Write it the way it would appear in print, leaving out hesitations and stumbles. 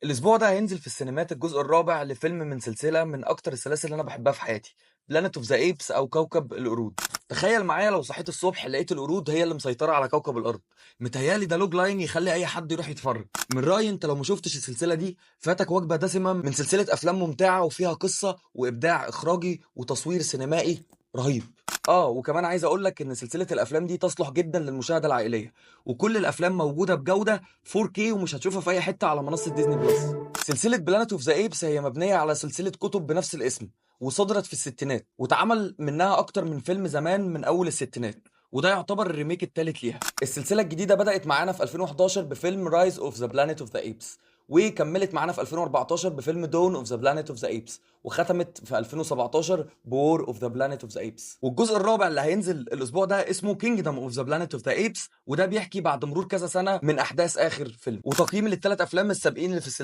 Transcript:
الاسبوع ده هينزل في السينمات الجزء الرابع لفيلم من سلسله من اكتر السلاسل اللي انا بحبها في حياتي، بلانيت اوف ذا ايبس او كوكب القرود. تخيل معايا لو صحيت الصبح لقيت القرود هي اللي مسيطره على كوكب الارض. متهيالي ده لوج لاين يخلي اي حد يروح يتفرج. من رايي انت لو ما شفتش السلسله دي فاتك وجبه دسمه من سلسله افلام ممتعه وفيها قصه وابداع اخراجي وتصوير سينمائي رهيب. وكمان عايز اقول لك ان سلسله الافلام دي تصلح جدا للمشاهده العائليه، وكل الافلام موجوده بجوده 4K ومش هتشوفها في اي حته على منصه ديزني بلس. سلسله بلانت اوف ذا ايبس هي مبنيه على سلسله كتب بنفس الاسم، وصدرت في الستينات واتعمل منها اكتر من فيلم زمان من اول الستينات، وده يعتبر الريميك الثالث ليها. السلسله الجديده بدات معانا في 2011 بفيلم رايز اوف ذا بلانيت اوف ذا ايبس، وكملت معانا في 2014 بفيلم دون اوف ذا بلانيت اوف ذا ايبس، وختمت في 2017 بور اوف ذا بلانيت اوف ذا ايبس. والجزء الرابع اللي هينزل الاسبوع ده اسمه كينجدم اوف ذا بلانيت اوف ذا ايبس، وده بيحكي بعد مرور كذا سنه من احداث اخر فيلم. وتقييم للثلاث افلام السابقين اللي في السلسله